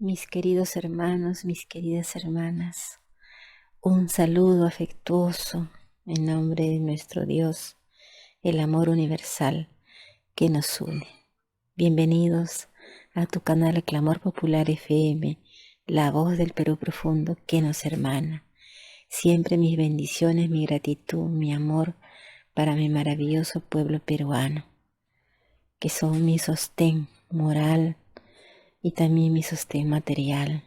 Mis queridos hermanos, mis queridas hermanas, un saludo afectuoso en nombre de nuestro Dios, el amor universal que nos une. Bienvenidos a tu canal Clamor Popular FM, la voz del Perú profundo que nos hermana. Siempre mis bendiciones, mi gratitud, mi amor para mi maravilloso pueblo peruano, que son mi sostén moral y también mi sostén material.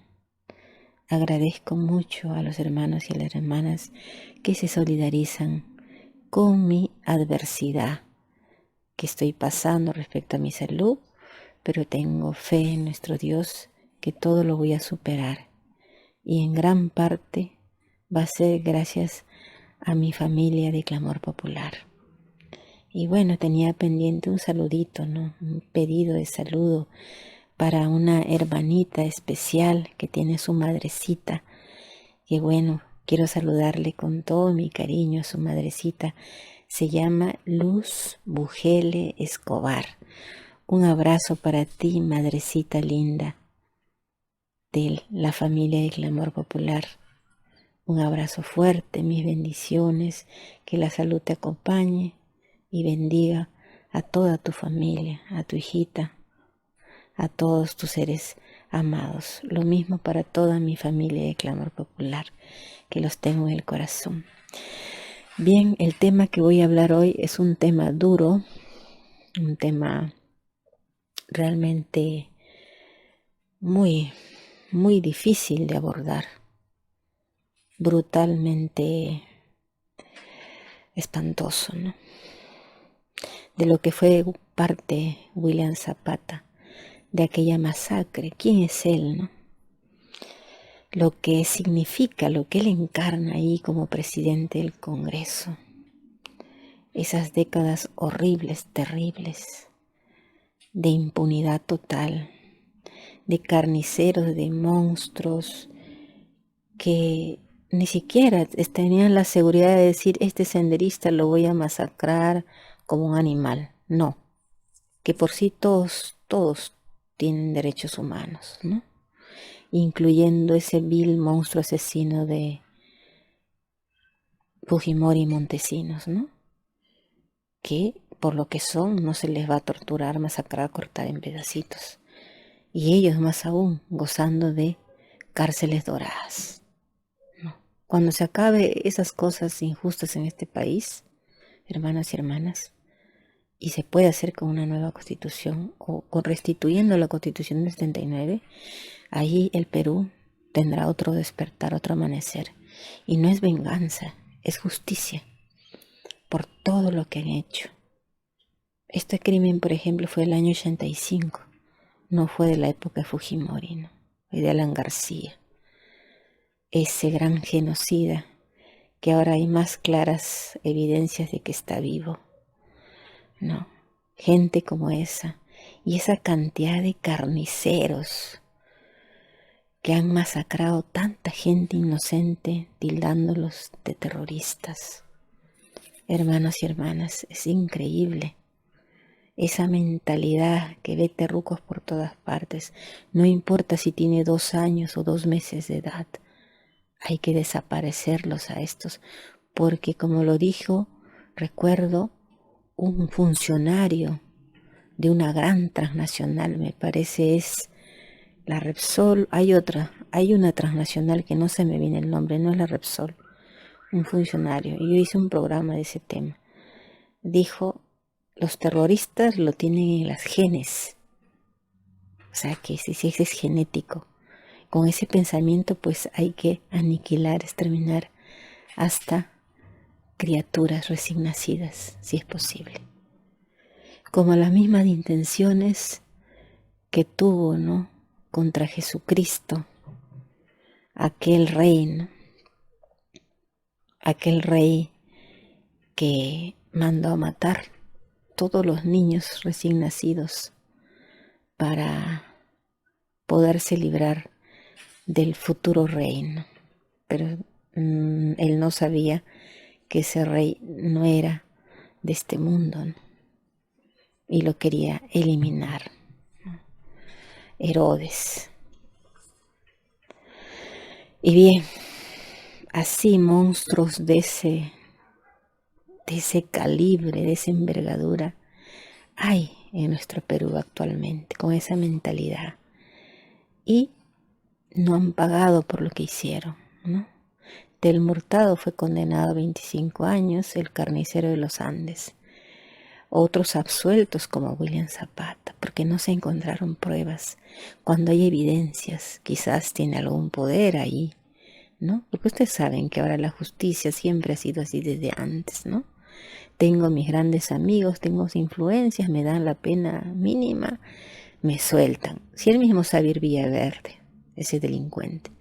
Agradezco mucho a los hermanos y a las hermanas que se solidarizan con mi adversidad que estoy pasando respecto a mi salud, pero tengo fe en nuestro Dios que todo lo voy a superar. Y en gran parte va a ser gracias a mi familia de Clamor Popular. Y bueno, tenía pendiente un saludito, ¿no? Un pedido de saludo para una hermanita especial que tiene su madrecita. Que bueno, quiero saludarle con todo mi cariño a su madrecita. Se llama Luz Bujele Escobar. Un abrazo para ti, madrecita linda de la familia de Clamor Popular. Un abrazo fuerte, mis bendiciones, que la salud te acompañe y bendiga a toda tu familia, a tu hijita, a todos tus seres amados. Lo mismo para toda mi familia de Clamor Popular, que los tengo en el corazón. Bien, el tema que voy a hablar hoy es un tema duro, un tema realmente muy, muy difícil de abordar, brutalmente espantoso, ¿no? De lo que fue parte William Zapata, de aquella masacre. ¿Quién es él, no? Lo que significa, lo que él encarna ahí como presidente del Congreso. Esas décadas horribles, terribles, de impunidad total, de carniceros, de monstruos que ni siquiera tenían la seguridad de decir este senderista lo voy a masacrar como un animal. No, que por sí todos tienen derechos humanos, ¿no? Incluyendo ese vil monstruo asesino de Fujimori y Montesinos, ¿no? Que por lo que son no se les va a torturar, masacrar, cortar en pedacitos. Y ellos más aún gozando de cárceles doradas, ¿no? Cuando se acabe esas cosas injustas en este país, hermanas y hermanas, y se puede hacer con una nueva constitución o con restituyendo la constitución del 79, allí el Perú tendrá otro despertar, otro amanecer. Y no es venganza, es justicia por todo lo que han hecho. Este crimen, por ejemplo, fue el año 85, no fue de la época de Fujimori, ¿no? Fue de Alan García, ese gran genocida que ahora hay más claras evidencias de que está vivo, ¿no? Gente como esa y esa cantidad de carniceros que han masacrado tanta gente inocente, tildándolos de terroristas. Hermanos y hermanas, es increíble esa mentalidad que ve terrucos por todas partes. No importa si tiene 2 años o 2 meses de edad, hay que desaparecerlos a estos, porque como lo dijo, recuerdo, un funcionario de una gran transnacional, me parece es la Repsol, hay una transnacional que no se me viene el nombre, no es la Repsol, un funcionario, y yo hice un programa de ese tema. Dijo, los terroristas lo tienen en las genes, o sea que si ese es genético. Con ese pensamiento pues hay que aniquilar, exterminar hasta criaturas recién nacidas, si es posible. Como las mismas intenciones que tuvo, ¿no?, contra Jesucristo, aquel rey, ¿no?, aquel rey que mandó a matar todos los niños recién nacidos para poderse librar del futuro reino. Pero él no sabía que ese rey no era de este mundo, ¿no?, y lo quería eliminar, ¿no? Herodes. Y bien, así monstruos de ese calibre, de esa envergadura, hay en nuestro Perú actualmente, con esa mentalidad. Y no han pagado por lo que hicieron, ¿no? Del Hurtado fue condenado a 25 años, el carnicero de los Andes. Otros absueltos como William Zapata, porque no se encontraron pruebas. Cuando hay evidencias, quizás tiene algún poder ahí, ¿no? Porque ustedes saben que ahora la justicia siempre ha sido así desde antes, ¿no? Tengo mis grandes amigos, tengo influencias, me dan la pena mínima, me sueltan. Si el mismo Xavier Villaverde, ese delincuente,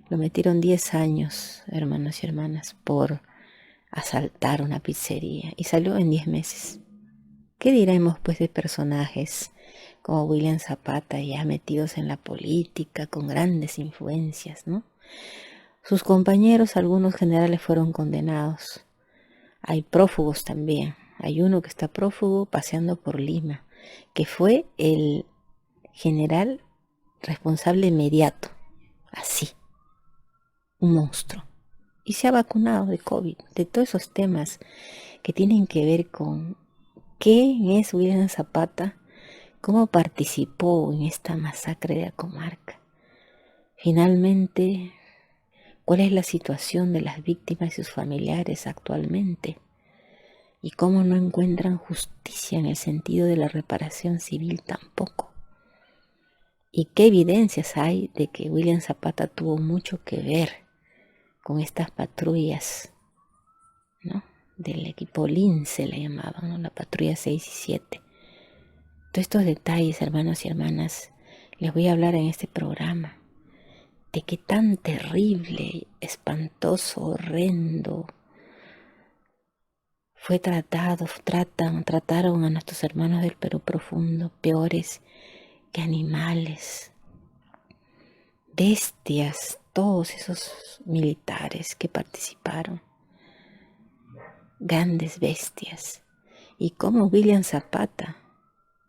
lo metieron 10 años, hermanos y hermanas, por asaltar una pizzería y salió en 10 meses. ¿Qué diremos pues de personajes como William Zapata ya metidos en la política con grandes influencias, ¿no? Sus compañeros, algunos generales, fueron condenados. Hay prófugos también. Hay uno que está prófugo paseando por Lima, que fue el general responsable inmediato, así, un monstruo. Y se ha vacunado de COVID, de todos esos temas que tienen que ver con quién es William Zapata, cómo participó en esta masacre de la comarca. Finalmente, ¿cuál es la situación de las víctimas y sus familiares actualmente? Y cómo no encuentran justicia en el sentido de la reparación civil tampoco. Y qué evidencias hay de que William Zapata tuvo mucho que ver con estas patrullas, ¿no? Del equipo Lince le llamaban, ¿no? La patrulla 6 y 7. Todos estos detalles, hermanos y hermanas, les voy a hablar en este programa. De qué tan terrible, espantoso, horrendo fue trataron a nuestros hermanos del Perú profundo, peores que animales, bestias, todos esos militares que participaron, grandes bestias. Y como William Zapata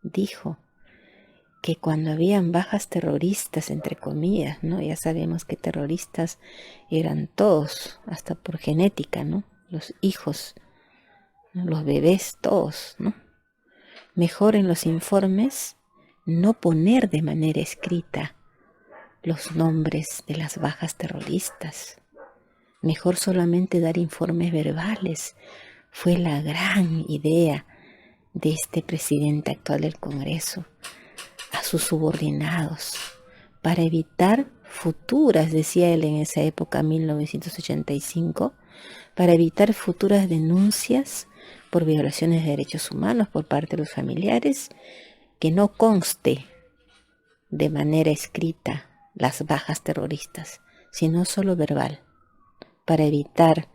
dijo que cuando habían bajas terroristas, entre comillas, ¿no? Ya sabemos que terroristas eran todos, hasta por genética, ¿no? Los hijos, ¿no? Los bebés, todos, ¿no? Mejor en los informes no poner de manera escrita los nombres de las bajas terroristas. Mejor solamente dar informes verbales. Fue la gran idea de este presidente actual del Congreso a sus subordinados para evitar futuras, decía él en esa época, 1985, para evitar futuras denuncias por violaciones de derechos humanos por parte de los familiares, que no conste de manera escrita las bajas terroristas, sino solo verbal, para evitar,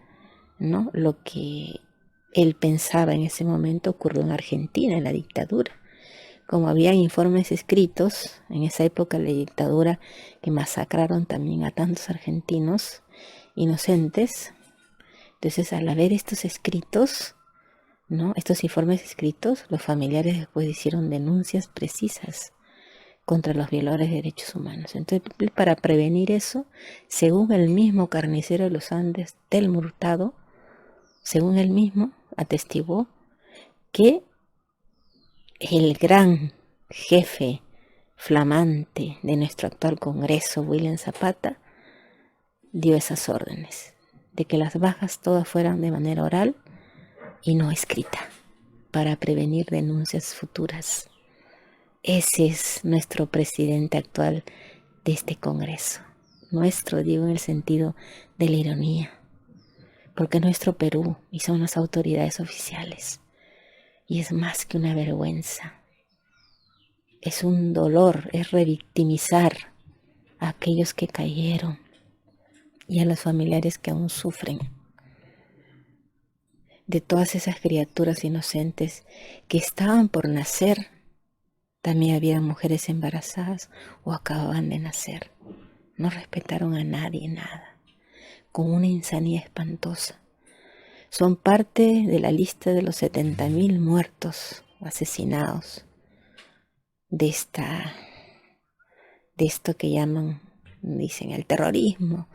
¿no?, lo que él pensaba en ese momento ocurrió en Argentina, en la dictadura. Como había informes escritos en esa época de la dictadura que masacraron también a tantos argentinos inocentes, entonces al haber estos escritos, ¿no?, estos informes escritos, los familiares después hicieron denuncias precisas contra los violadores de derechos humanos. Entonces, para prevenir eso, según el mismo carnicero de los Andes, del Hurtado, según él mismo atestiguó que el gran jefe flamante de nuestro actual Congreso, William Zapata, dio esas órdenes de que las bajas todas fueran de manera oral y no escrita, para prevenir denuncias futuras. Ese es nuestro presidente actual de este Congreso. Nuestro, digo, en el sentido de la ironía, porque nuestro Perú y son las autoridades oficiales. Y es más que una vergüenza. Es un dolor, es revictimizar a aquellos que cayeron y a los familiares que aún sufren. De todas esas criaturas inocentes que estaban por nacer, también había mujeres embarazadas o acababan de nacer. No respetaron a nadie, nada, con una insanía espantosa. Son parte de la lista de los 70.000 muertos, asesinados, de esto que llaman dicen el terrorismo,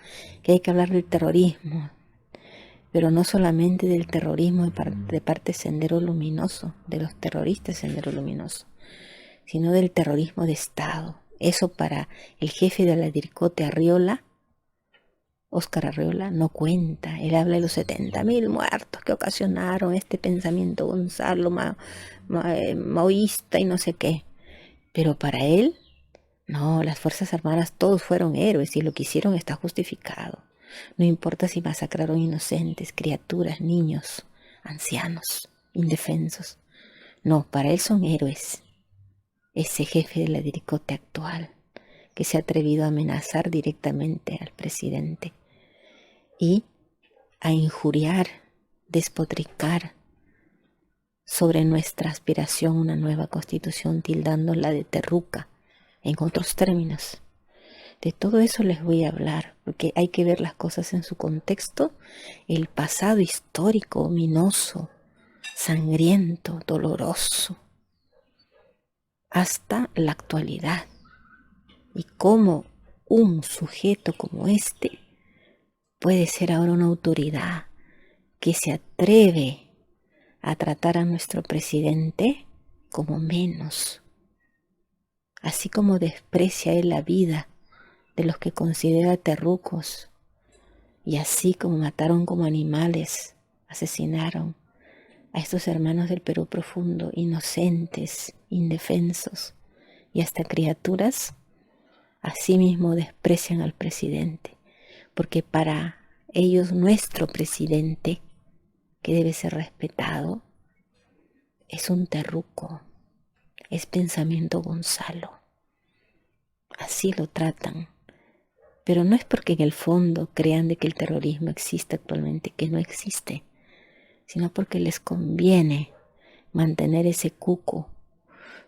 que hay que hablar del terrorismo, pero no solamente del terrorismo de parte Sendero Luminoso, de los terroristas Sendero Luminoso, sino del terrorismo de Estado. Eso para el jefe de la DIRCOTE, Arriola, Óscar Arriola, no cuenta. Él habla de los 70.000 muertos que ocasionaron este pensamiento Gonzalo maoísta y no sé qué. Pero para él, no, las Fuerzas Armadas todos fueron héroes y lo que hicieron está justificado. No importa si masacraron inocentes, criaturas, niños, ancianos, indefensos. No, para él son héroes. Ese jefe de la DIRCOTE actual, que se ha atrevido a amenazar directamente al presidente y a injuriar, despotricar sobre nuestra aspiración a una nueva constitución, tildándola de terruca, en otros términos. De todo eso les voy a hablar, porque hay que ver las cosas en su contexto, el pasado histórico, ominoso, sangriento, doloroso, hasta la actualidad, y cómo un sujeto como este puede ser ahora una autoridad que se atreve a tratar a nuestro presidente como menos, así como desprecia él la vida de los que considera terrucos, y así como mataron como animales, asesinaron a estos hermanos del Perú profundo, inocentes, indefensos, y hasta criaturas, así mismo desprecian al presidente, porque para ellos nuestro presidente, que debe ser respetado, es un terruco, es pensamiento Gonzalo. Así lo tratan. Pero no es porque en el fondo crean de que el terrorismo existe actualmente, que no existe, sino porque les conviene mantener ese cuco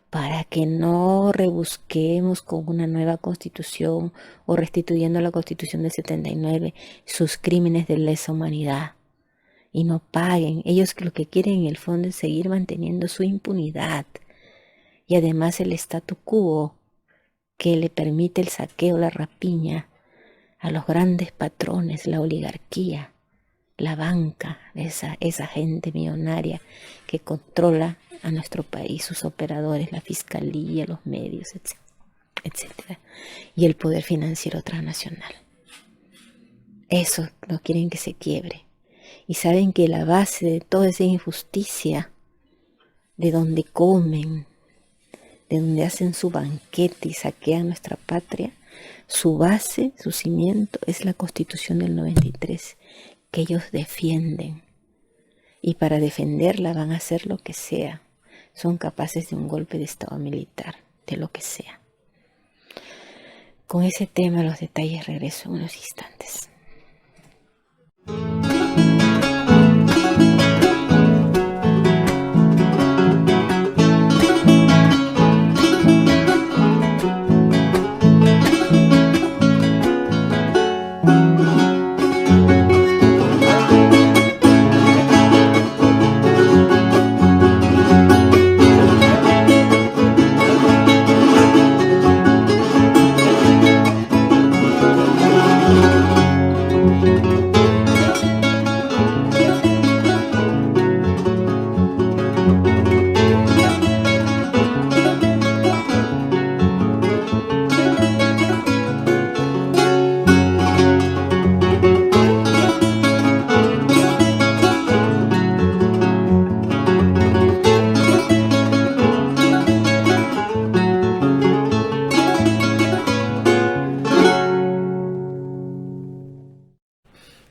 para que no rebusquemos con una nueva constitución o restituyendo la constitución del 79 sus crímenes de lesa humanidad y no paguen. Ellos lo que quieren en el fondo es seguir manteniendo su impunidad y además el statu quo que le permite el saqueo, la rapiña a los grandes patrones, la oligarquía, la banca, esa gente millonaria que controla a nuestro país, sus operadores, la fiscalía, los medios, etcétera, y el poder financiero transnacional. Eso no quieren que se quiebre. Y saben que la base de toda esa injusticia, de donde comen, de donde hacen su banquete y saquean nuestra patria, su base, su cimiento es la Constitución del 93, que ellos defienden. Y para defenderla van a hacer lo que sea. Son capaces de un golpe de estado militar, de lo que sea. Con ese tema, los detalles regreso en unos instantes.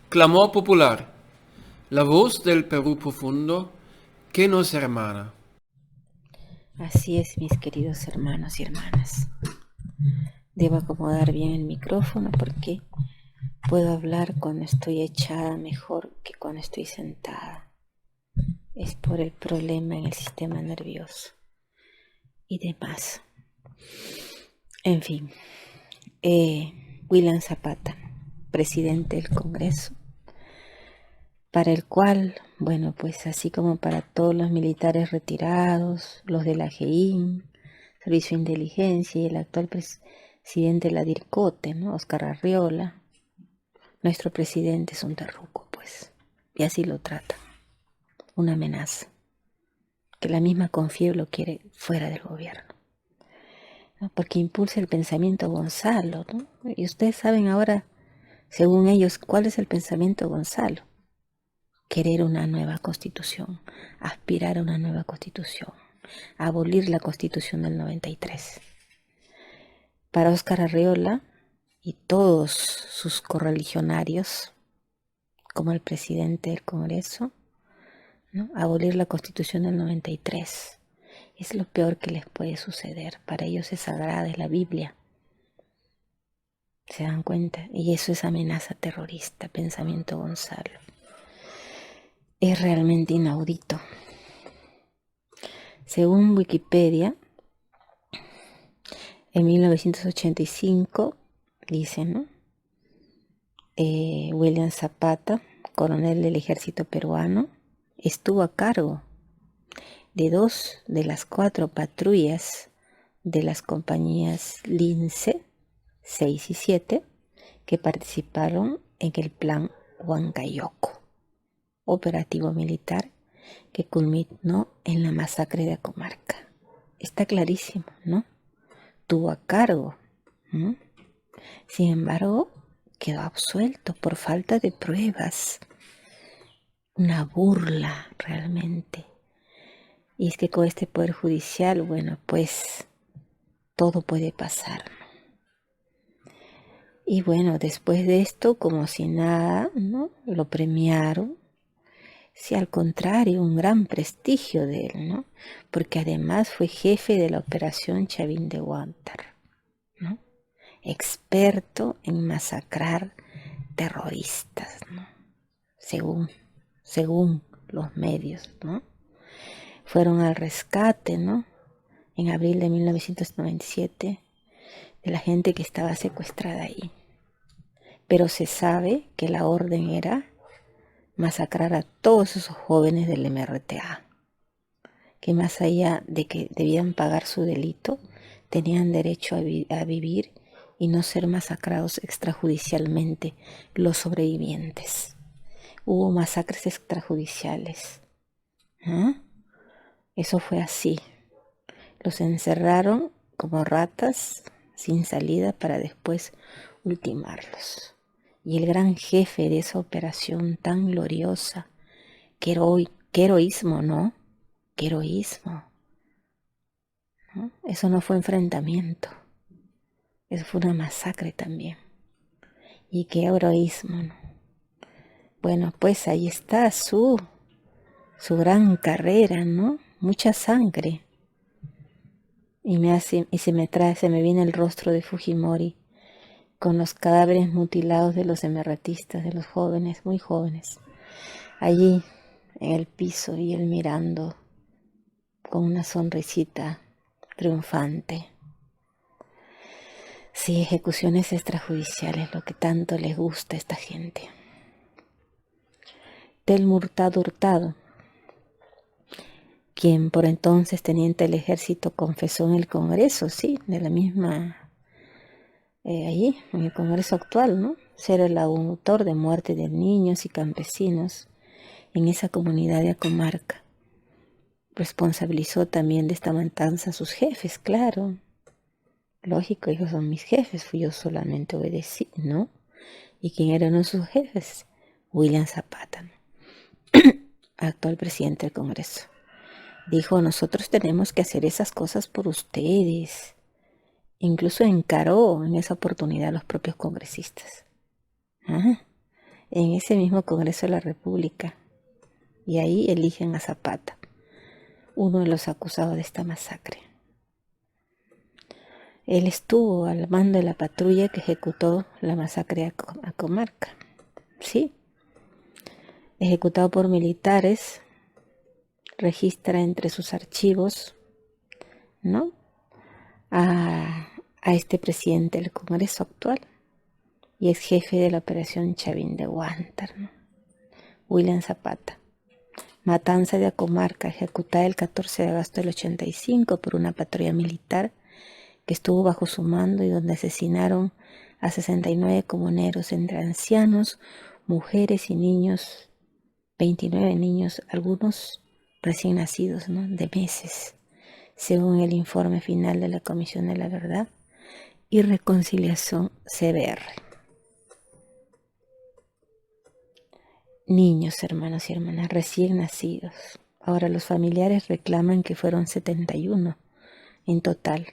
Clamor popular, la voz del Perú profundo que nos hermana. Así es, mis queridos hermanos y hermanas. Debo acomodar bien el micrófono porque puedo hablar cuando estoy echada mejor que cuando estoy sentada. Es por el problema en el sistema nervioso y demás. En fin, William Zapata, presidente del Congreso, para el cual, bueno, pues así como para todos los militares retirados, los de la GEIN, Servicio de Inteligencia y el actual presidente Ladircote, ¿no? Óscar Arriola. Nuestro presidente es un terruco, pues, y así lo trata, una amenaza, que la misma Confieb lo quiere fuera del gobierno, ¿no? Porque impulsa el pensamiento Gonzalo, ¿no? Y ustedes saben ahora, según ellos, cuál es el pensamiento Gonzalo. Querer una nueva constitución, aspirar a una nueva constitución, abolir la constitución del 93. Para Óscar Arriola y todos sus correligionarios, como el presidente del Congreso, ¿no? Abolir la constitución del 93 es lo peor que les puede suceder. Para ellos es sagrada, es la Biblia. ¿Se dan cuenta? Y eso es amenaza terrorista, pensamiento Gonzalo. Es realmente inaudito. Según Wikipedia, en 1985, dice, ¿no? William Zapata, coronel del ejército peruano, estuvo a cargo de 2 de las 4 patrullas de las compañías Lince 6 y 7 que participaron en el plan Huancayoco, operativo militar que culminó en la masacre de Acomarca. Está clarísimo, ¿no? Tuvo a cargo. Sin embargo, quedó absuelto por falta de pruebas. Una burla realmente. Y es que con este poder judicial, bueno, pues todo puede pasar. Y bueno, después de esto, como si nada, ¿no? Lo premiaron. Sí, al contrario, un gran prestigio de él, ¿no? Porque además fue jefe de la operación Chavín de Huántar, ¿no? Experto en masacrar terroristas, ¿no? Según los medios, ¿no? Fueron al rescate, ¿no? En abril de 1997, de la gente que estaba secuestrada ahí. Pero se sabe que la orden era masacrar a todos esos jóvenes del MRTA, que más allá de que debían pagar su delito, tenían derecho a vivir y no ser masacrados extrajudicialmente los sobrevivientes. Hubo masacres extrajudiciales. Eso fue así. Los encerraron como ratas sin salida para después ultimarlos. Y el gran jefe de esa operación tan gloriosa, qué heroísmo, ¿no? Qué heroísmo, ¿no? Eso no fue enfrentamiento, eso fue una masacre también. Y qué heroísmo, ¿no? Bueno, pues ahí está su gran carrera, ¿no? Mucha sangre. Y se me viene el rostro de Fujimori con los cadáveres mutilados de los emerretistas, de los jóvenes, muy jóvenes, allí en el piso y él mirando con una sonrisita triunfante. Sí, ejecuciones extrajudiciales, lo que tanto les gusta a esta gente. Telmo Hurtado, quien por entonces teniente del ejército, confesó en el Congreso, sí, de la misma, allí, en el Congreso actual, ¿no? Ser el autor de muerte de niños y campesinos en esa comunidad de Acomarca. Responsabilizó también de esta matanza a sus jefes, claro. Lógico, ellos son mis jefes, yo solamente obedecí, ¿no? ¿Y quién eran uno de sus jefes? William Zapata, ¿no? Actual presidente del Congreso. Dijo, nosotros tenemos que hacer esas cosas por ustedes. Incluso encaró en esa oportunidad a los propios congresistas. En ese mismo Congreso de la República. Y ahí eligen a Zapata, uno de los acusados de esta masacre. Él estuvo al mando de la patrulla que ejecutó la masacre a Comarca. Sí, ejecutado por militares, registra entre sus archivos, ¿no? A este presidente del Congreso actual y es jefe de la operación Chavín de Huántar, ¿no? William Zapata. Matanza de Acomarca, ejecutada el 14 de agosto del 85 por una patrulla militar que estuvo bajo su mando y donde asesinaron a 69 comuneros entre ancianos, mujeres y niños, 29 niños, algunos recién nacidos, ¿no?, de meses, según el informe final de la Comisión de la Verdad y Reconciliación CBR. Niños, hermanos y hermanas, recién nacidos. Ahora los familiares reclaman que fueron 71 en total,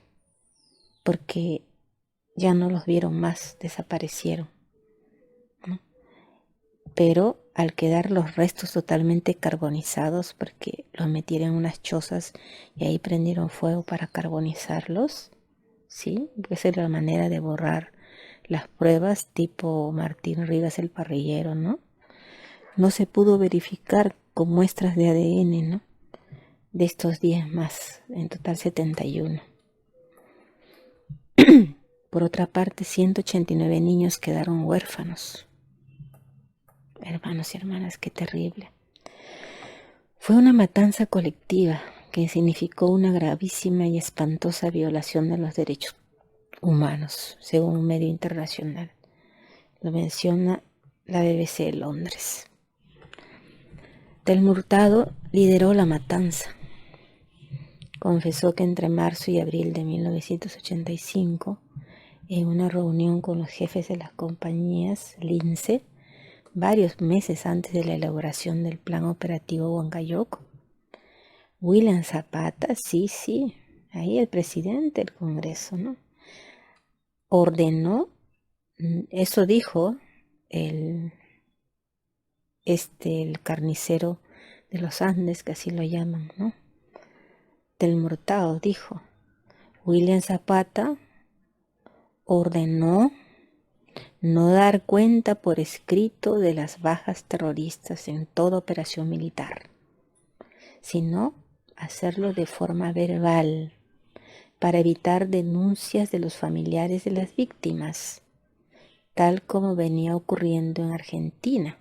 porque ya no los vieron más, desaparecieron, ¿no? Pero al quedar los restos totalmente carbonizados, porque los metieron en unas chozas y ahí prendieron fuego para carbonizarlos, ¿sí? Porque esa es la manera de borrar las pruebas tipo Martín Rivas el parrillero, ¿no? No se pudo verificar con muestras de ADN, ¿no?, de estos 10 más, en total 71. Por otra parte, 189 niños quedaron huérfanos. Hermanos y hermanas, qué terrible. Fue una matanza colectiva que significó una gravísima y espantosa violación de los derechos humanos, según un medio internacional. Lo menciona la BBC de Londres. Telma Hurtado lideró la matanza. Confesó que entre marzo y abril de 1985, en una reunión con los jefes de las compañías Lince, varios meses antes de la elaboración del plan operativo Huancayoc, William Zapata, sí, ahí el presidente del Congreso, ¿no?, ordenó, eso dijo el carnicero de los Andes, que así lo llaman, ¿no?, Telma Hurtado dijo: William Zapata ordenó no dar cuenta por escrito de las bajas terroristas en toda operación militar, sino hacerlo de forma verbal para evitar denuncias de los familiares de las víctimas, tal como venía ocurriendo en Argentina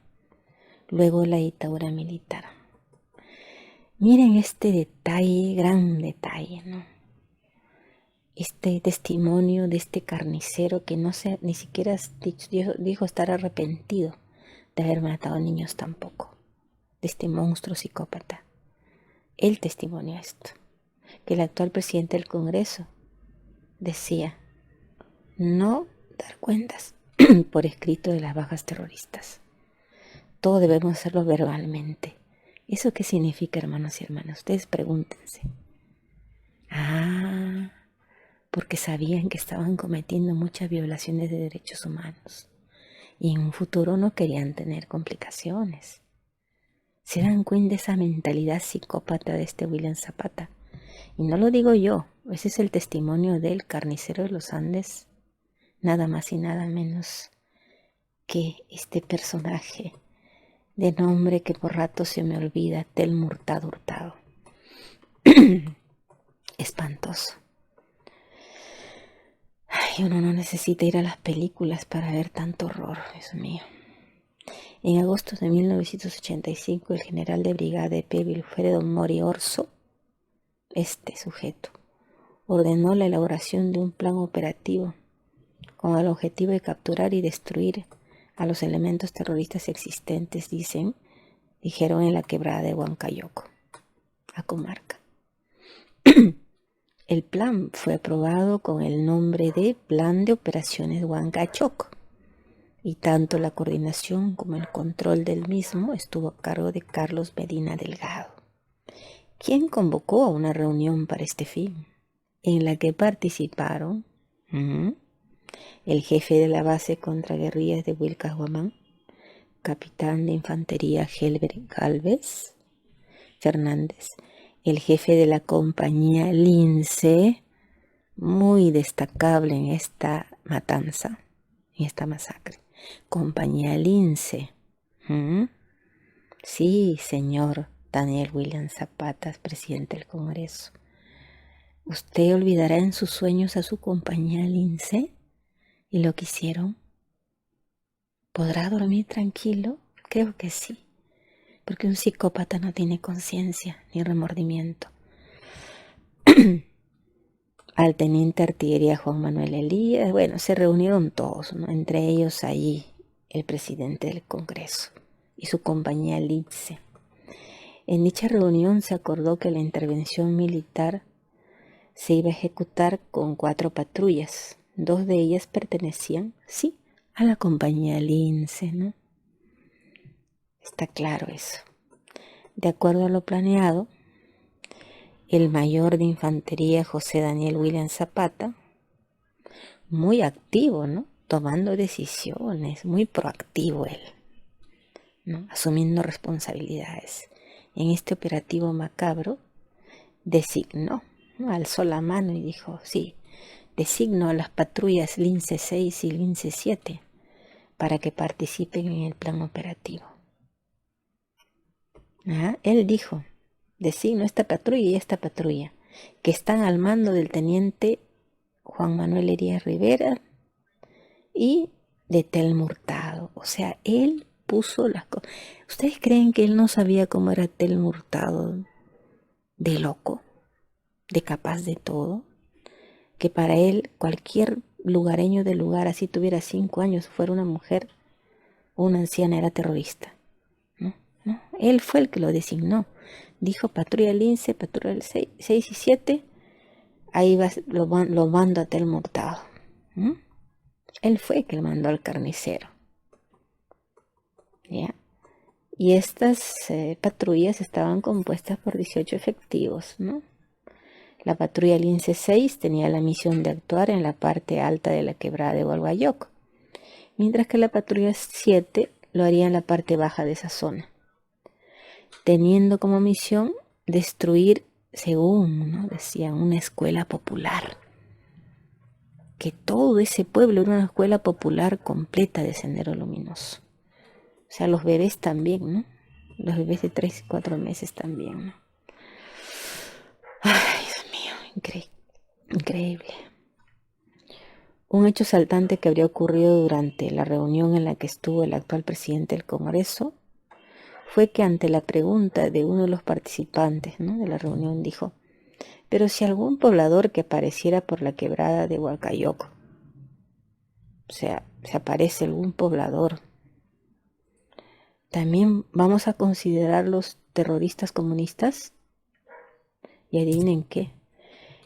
luego de la dictadura militar. Miren este detalle, gran detalle, ¿no? Este testimonio de este carnicero que ni siquiera dijo estar arrepentido de haber matado niños tampoco, de este monstruo psicópata. Él testimonió esto, que el actual presidente del Congreso decía no dar cuentas por escrito de las bajas terroristas. Todo debemos hacerlo verbalmente. ¿Eso qué significa, hermanos y hermanas? Ustedes pregúntense. Porque sabían que estaban cometiendo muchas violaciones de derechos humanos y en un futuro no querían tener complicaciones. ¿Se dan cuenta de esa mentalidad psicópata de este William Zapata? Y no lo digo yo, ese es el testimonio del carnicero de los Andes, nada más y nada menos que este personaje de nombre que por rato se me olvida, Telma Hurtado. Espantoso. Ay, uno no necesita ir a las películas para ver tanto horror, Dios mío. En agosto de 1985, el general de brigada EP Wilfredo Mori Orso, este sujeto, ordenó la elaboración de un plan operativo con el objetivo de capturar y destruir a los elementos terroristas existentes, dijeron en la quebrada de Huancayoco, a comarca. El plan fue aprobado con el nombre de Plan de Operaciones Huancayoc y tanto la coordinación como el control del mismo estuvo a cargo de Carlos Medina Delgado, quien convocó a una reunión para este fin, en la que participaron el jefe de la base contra guerrillas de Wilcahuamán, capitán de infantería Helber Galvez Fernández, el jefe de la compañía Lince, muy destacable en esta matanza, en esta masacre, compañía Lince. Sí, señor Daniel William Zapata, presidente del Congreso. ¿Usted olvidará en sus sueños a su compañía Lince y lo que hicieron? ¿Podrá dormir tranquilo? Creo que sí, porque un psicópata no tiene conciencia ni remordimiento. al teniente de artillería Juan Manuel Elías. Bueno, se reunieron todos, ¿no? Entre ellos allí el presidente del Congreso y su compañía Lince. En dicha reunión se acordó que la intervención militar se iba a ejecutar con 4 patrullas. 2 de ellas pertenecían, sí, a la compañía Lince, ¿no? Está claro eso. De acuerdo a lo planeado, el mayor de infantería José Daniel William Zapata, muy activo, ¿no? Tomando decisiones, muy proactivo él, ¿no? Asumiendo responsabilidades. En este operativo macabro designó, ¿no? Alzó la mano y dijo, sí, designo a las patrullas Lince 6 y Lince 7 para que participen en el plan operativo. Él dijo, designo esta patrulla y esta patrulla, que están al mando del teniente Juan Manuel Elías Rivera y de Telmo Hurtado. O sea, él puso las cosas. ¿Ustedes creen que él no sabía cómo era Telmo Hurtado? De loco, de capaz de todo. Que para él cualquier lugareño del lugar, así tuviera 5 años, fuera una mujer o una anciana, era terrorista. ¿No? Él fue el que lo designó. Dijo patrulla Lince, patrulla 6 y 7, ahí va, lo mando a Telmo Hurtado. Él fue el que lo mandó al carnicero. ¿Ya? Y estas patrullas estaban compuestas por 18 efectivos, ¿no? La patrulla Lince 6 tenía la misión de actuar en la parte alta de la quebrada de Hualgayoc, mientras que la patrulla 7 lo haría en la parte baja de esa zona, teniendo como misión destruir, según, ¿no?, decían, una escuela popular. Que todo ese pueblo era una escuela popular completa de Sendero Luminoso. O sea, los bebés también, ¿no? Los bebés de 3 y 4 meses también, ¿no? Ay, Dios mío, increíble. Un hecho saltante que habría ocurrido durante la reunión en la que estuvo el actual presidente del Congreso fue que ante la pregunta de uno de los participantes, ¿no?, de la reunión, dijo, pero si algún poblador que apareciera por la quebrada de Hualgayoc, o sea, se aparece algún poblador, ¿también vamos a considerarlos terroristas comunistas? Y adivinen qué,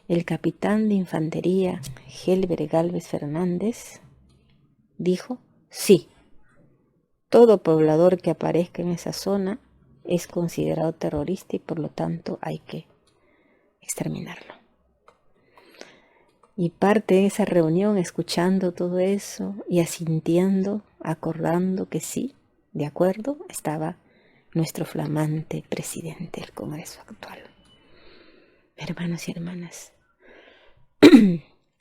el capitán de infantería Helber Gálvez Fernández dijo, sí, todo poblador que aparezca en esa zona es considerado terrorista y por lo tanto hay que exterminarlo. Y parte de esa reunión, escuchando todo eso y asintiendo, acordando que sí, de acuerdo, estaba nuestro flamante presidente del Congreso actual. Hermanos y hermanas,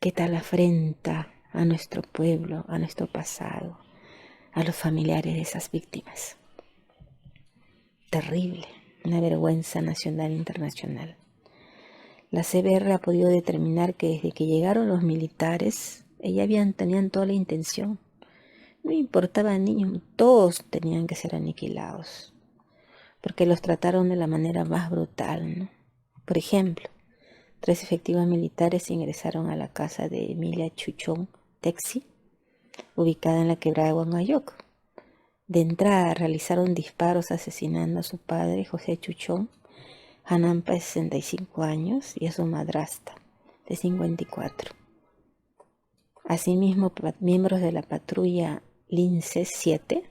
¿qué tal afrenta a nuestro pueblo, a nuestro pasado, a los familiares de esas víctimas? Terrible, una vergüenza nacional e internacional. La CBR ha podido determinar que desde que llegaron los militares, tenían toda la intención. No importaba niños, todos tenían que ser aniquilados, porque los trataron de la manera más brutal, ¿no? Por ejemplo, 3 efectivos militares ingresaron a la casa de Emilia Chuchón Texi, ubicada en la quebrada de Hualgayoc. De entrada realizaron disparos asesinando a su padre, José Chuchón Hanampa, de 65 años, y a su madrastra, de 54. Asimismo, miembros de la patrulla Lince 7,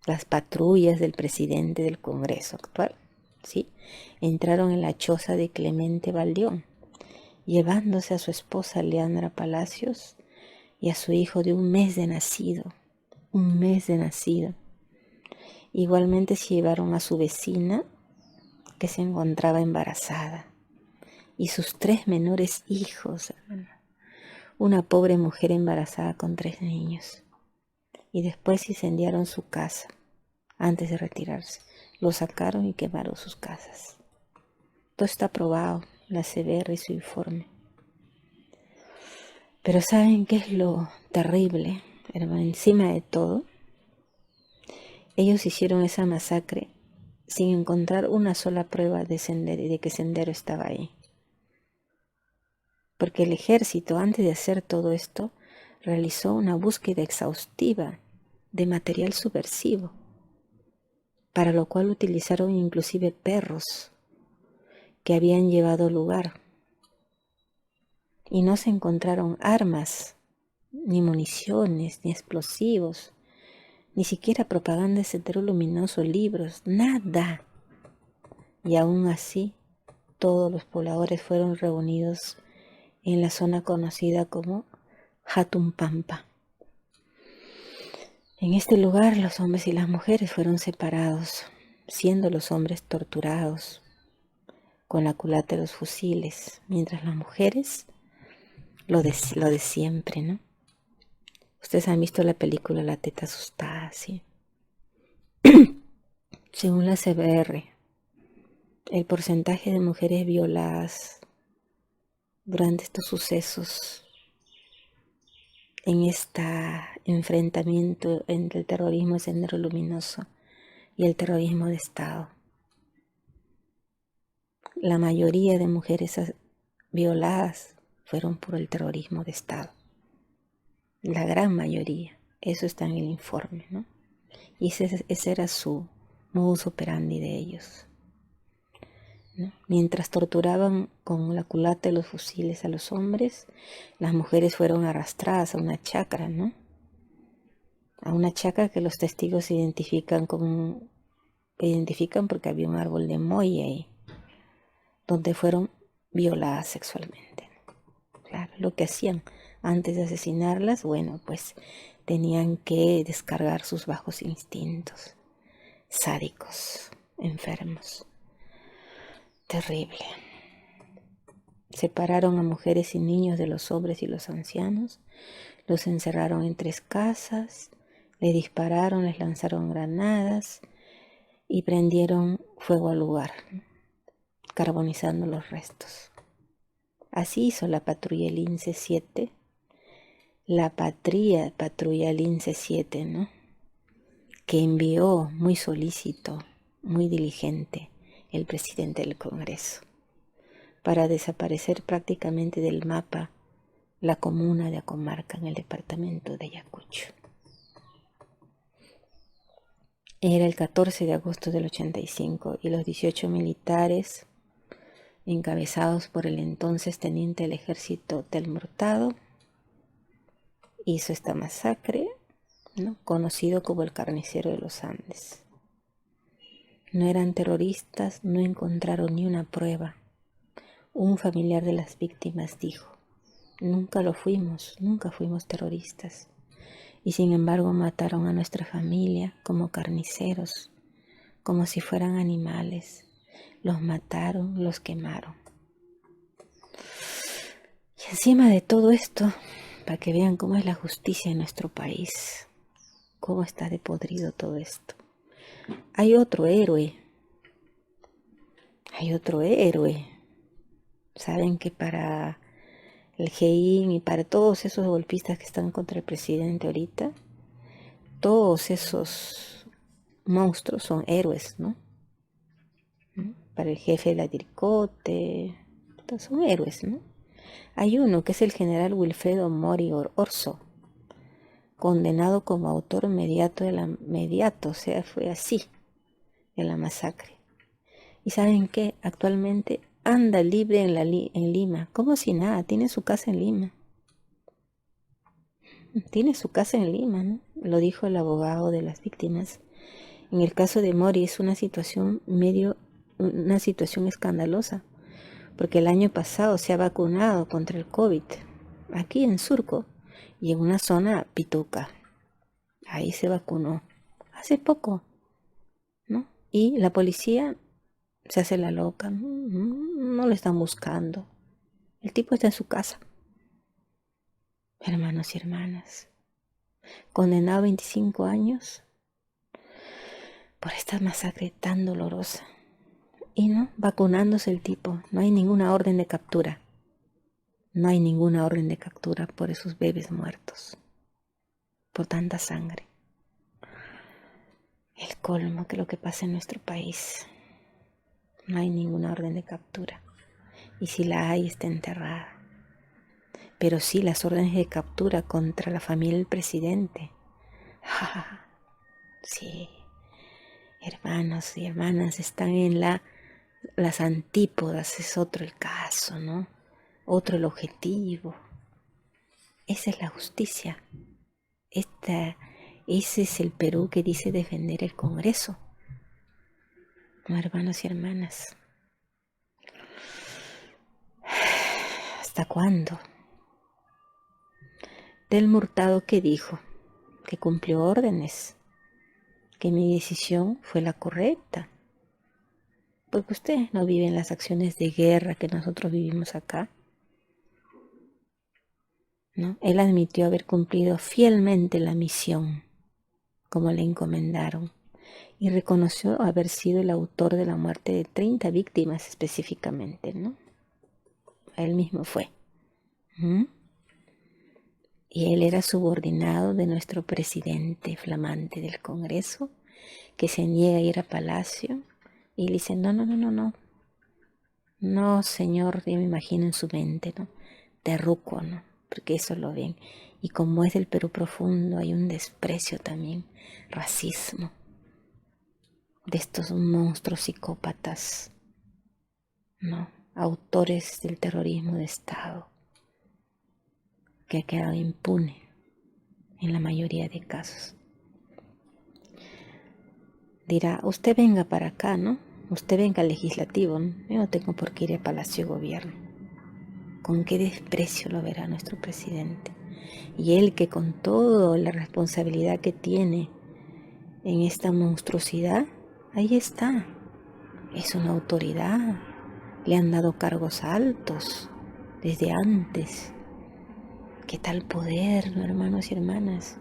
las patrullas del presidente del Congreso actual, ¿sí?, entraron en la choza de Clemente Baldeón, llevándose a su esposa Leandra Palacios y a su hijo de un mes de nacido. Igualmente se llevaron a su vecina, que se encontraba embarazada, y sus 3 menores hijos, hermano. Una pobre mujer embarazada con 3 niños. Y después incendiaron su casa antes de retirarse. Lo sacaron y quemaron sus casas. Todo está aprobado, la CBR y su informe. Pero ¿saben qué es lo terrible, hermano? Encima de todo, ellos hicieron esa masacre sin encontrar una sola prueba de que Sendero estaba ahí. porque el ejército, antes de hacer todo esto, realizó una búsqueda exhaustiva de material subversivo, para lo cual utilizaron inclusive perros que habían llevado lugar, y no se encontraron armas, ni municiones, ni explosivos, ni siquiera propaganda de sendero luminoso, libros, nada. Y aún así, todos los pobladores fueron reunidos en la zona conocida como Jatumpampa. En este lugar los hombres y las mujeres fueron separados, siendo los hombres torturados con la culata de los fusiles, mientras las mujeres lo de siempre, ¿no? Ustedes han visto la película La teta asustada, ¿sí? Según la CBR, el porcentaje de mujeres violadas durante estos sucesos, en este enfrentamiento entre el terrorismo de Sendero Luminoso y el terrorismo de Estado, la mayoría de mujeres violadas fueron por el terrorismo de Estado. La gran mayoría. Eso está en el informe, ¿no? Y ese era su modus operandi de ellos, ¿no? Mientras torturaban con la culata de los fusiles a los hombres, las mujeres fueron arrastradas a una chacra, ¿no? A una chacra que los testigos identifican porque había un árbol de molle ahí, donde fueron violadas sexualmente. Claro, lo que hacían antes de asesinarlas, bueno, pues tenían que descargar sus bajos instintos, sádicos, enfermos. Terrible. Separaron a mujeres y niños de los hombres y los ancianos, los encerraron en 3 casas, les dispararon, les lanzaron granadas y prendieron fuego al lugar, carbonizando los restos. Así hizo la patrulla Lince 7, patrulla Lince 7, ¿no? Que envió muy solícito, muy diligente, el presidente del Congreso, para desaparecer prácticamente del mapa la comuna de Acomarca en el departamento de Ayacucho. Era el 14 de agosto del 85 y los 18 militares, encabezados por el entonces teniente del ejército Telmo Hurtado, hizo esta masacre, ¿no? Conocido como el Carnicero de los Andes. No eran terroristas, no encontraron ni una prueba. Un familiar de las víctimas dijo: nunca fuimos terroristas. Y sin embargo mataron a nuestra familia como carniceros, como si fueran animales. Los mataron, los quemaron. Y encima de todo esto, para que vean cómo es la justicia en nuestro país, cómo está de podrido todo esto, hay otro héroe. Saben que para el GEIN y para todos esos golpistas que están contra el presidente ahorita, todos esos monstruos son héroes, ¿no? Para el jefe de la Diricote, todos son héroes, ¿no? Hay uno que es el general Wilfredo Mori Orso, condenado como autor mediato, o sea, fue así, de la masacre. ¿Y saben qué? Actualmente anda libre en Lima, como si nada, tiene su casa en Lima. Tiene su casa en Lima, ¿no? Lo dijo el abogado de las víctimas. En el caso de Mori es una situación escandalosa, porque el año pasado se ha vacunado contra el COVID, aquí en Surco, y en una zona pituca. Ahí se vacunó, hace poco, ¿no? Y la policía se hace la loca, no lo están buscando. El tipo está en su casa. Hermanos y hermanas, condenado a 25 años por esta masacre tan dolorosa. Y no, vacunándose el tipo, no hay ninguna orden de captura. No hay ninguna orden de captura por esos bebés muertos, por tanta sangre. El colmo que lo que pasa en nuestro país. No hay ninguna orden de captura. Y si la hay, está enterrada. pero sí las órdenes de captura contra la familia del presidente. Sí, hermanos y hermanas, están en las antípodas, es otro el caso, ¿no? Otro el objetivo. Esa es la justicia. Ese es el Perú que dice defender el Congreso. No, hermanos y hermanas. ¿Hasta cuándo? Telma Hurtado, que dijo que cumplió órdenes, que mi decisión fue la correcta, porque ustedes no viven las acciones de guerra que nosotros vivimos acá, ¿no? Él admitió haber cumplido fielmente la misión como le encomendaron y reconoció haber sido el autor de la muerte de 30 víctimas específicamente, ¿no? Él mismo fue. Y él era subordinado de nuestro presidente flamante del Congreso, que se niega a ir a Palacio y le dice, no, señor, yo me imagino en su mente, ¿no? Terruco, ¿no? Porque eso lo ven. Y como es del Perú profundo, hay un desprecio también, racismo, de estos monstruos psicópatas, ¿no? Autores del terrorismo de Estado, que ha quedado impune en la mayoría de casos. Dirá, usted venga para acá, ¿no? Usted venga al legislativo, ¿no? Yo no tengo por qué ir a Palacio de Gobierno. Con qué desprecio lo verá nuestro presidente. Y él, que con toda la responsabilidad que tiene en esta monstruosidad, ahí está. Es una autoridad. Le han dado cargos altos desde antes. ¿Qué tal poder, ¿no, hermanos y hermanas?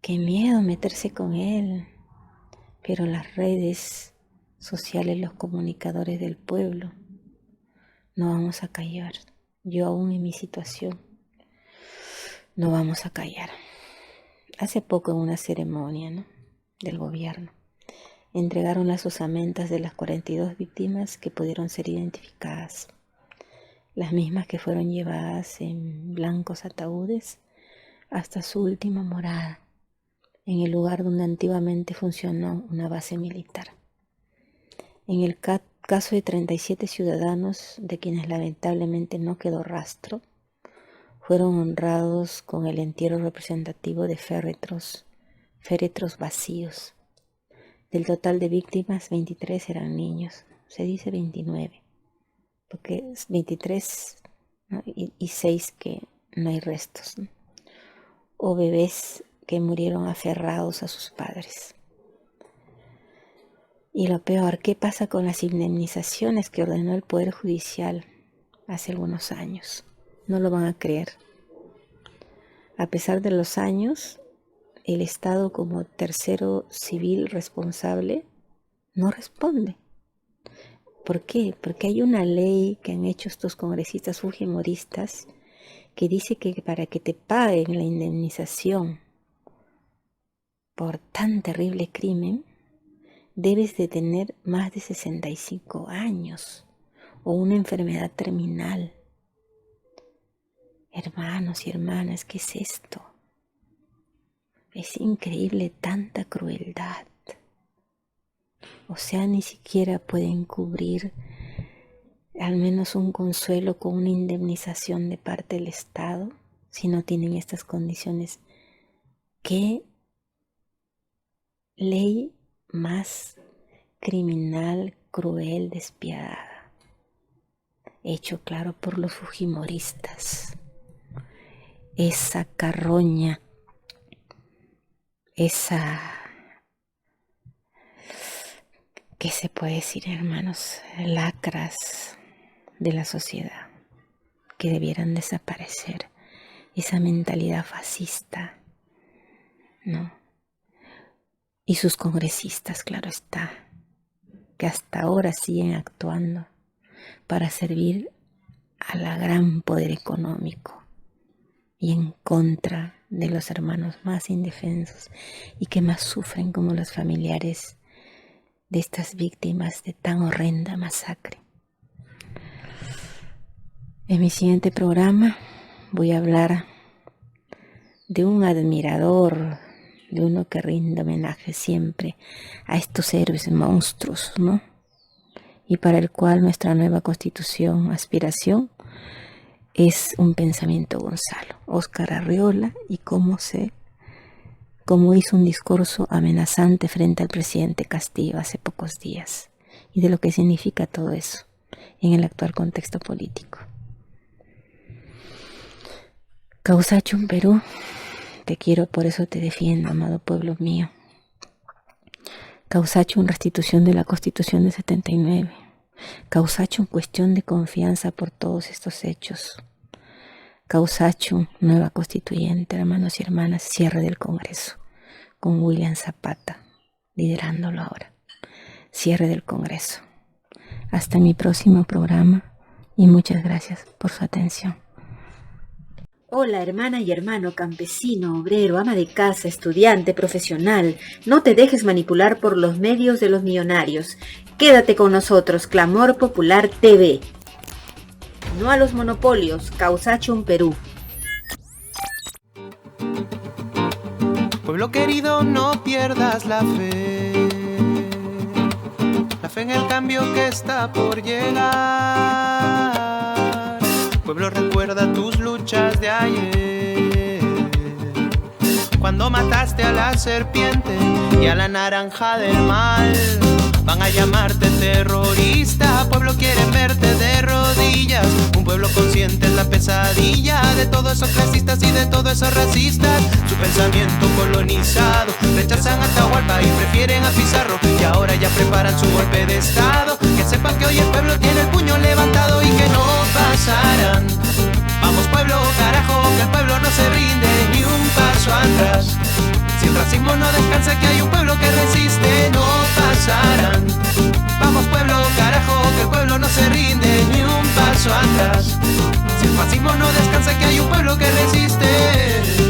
Qué miedo meterse con él. Pero las redes sociales, los comunicadores del pueblo, no vamos a callar. Yo aún en mi situación, no vamos a callar. Hace poco en una ceremonia, ¿no?, del gobierno, entregaron las osamentas de las 42 víctimas que pudieron ser identificadas. Las mismas que fueron llevadas en blancos ataúdes hasta su última morada, en el lugar donde antiguamente funcionó una base militar. En el caso de 37 ciudadanos, de quienes lamentablemente no quedó rastro, fueron honrados con el entierro representativo de féretros vacíos. Del total de víctimas, 23 eran niños. Se dice 29, porque es 23, ¿no?, y 6 que no hay restos, ¿no?, o bebés que murieron aferrados a sus padres. Y lo peor, ¿qué pasa con las indemnizaciones que ordenó el Poder Judicial hace algunos años? No lo van a creer. A pesar de los años, el Estado como tercero civil responsable no responde. ¿Por qué? Porque hay una ley que han hecho estos congresistas fujimoristas que dice que para que te paguen la indemnización por tan terrible crimen, debes de tener más de 65 años o una enfermedad terminal. Hermanos y hermanas, ¿qué es esto? Es increíble tanta crueldad. O sea, ni siquiera pueden cubrir al menos un consuelo con una indemnización de parte del Estado si no tienen estas condiciones. ¿Qué ley más criminal, cruel, despiadada? Hecho claro por los fujimoristas. Esa carroña, ¿qué se puede decir, hermanos? Lacras de la sociedad que debieran desaparecer. Esa mentalidad fascista, ¿no? Y sus congresistas, claro está, que hasta ahora siguen actuando para servir a la gran poder económico y en contra de los hermanos más indefensos y que más sufren, como los familiares de estas víctimas de tan horrenda masacre. En mi siguiente programa voy a hablar de un admirador, de uno que rinde homenaje siempre a estos héroes monstruos, ¿no? Y para el cual nuestra nueva constitución, aspiración, es un pensamiento Gonzalo, Óscar Arriola, y cómo hizo un discurso amenazante frente al presidente Castillo hace pocos días, y de lo que significa todo eso en el actual contexto político. Causachum, Perú, te quiero, por eso te defiendo, amado pueblo mío. Causachum, restitución de la Constitución de 79. Causachum, cuestión de confianza por todos estos hechos. Causachum, nueva constituyente, hermanos y hermanas, cierre del Congreso, con William Zapata liderándolo ahora. Cierre del Congreso. Hasta mi próximo programa y muchas gracias por su atención. Hola, hermana y hermano, campesino, obrero, ama de casa, estudiante, profesional. No te dejes manipular por los medios de los millonarios. Quédate con nosotros, Clamor Popular TV. No a los monopolios, Causachum, Perú. Pueblo querido, no pierdas la fe en el cambio que está por llegar. Pueblo, recuerda tus luchas de ayer, cuando mataste a la serpiente y a la naranja del mal. Van a llamarte terrorista, pueblo, quieren verte de rodillas. Un pueblo consciente es la pesadilla de todos esos clasistas y de todos esos racistas. Su pensamiento colonizado, rechazan a Atahualpa y prefieren a Pizarro, y ahora ya preparan su golpe de estado. Que sepan que hoy el pueblo tiene el puño levantado y que no pasarán. Vamos pueblo, carajo, que el pueblo no se rinde ni un paso atrás. Si el racismo no descansa, que hay un pueblo que resiste, no pasarán. Vamos pueblo, carajo, que el pueblo no se rinde ni un paso atrás. Si el fascismo no descansa, que hay un pueblo que resiste.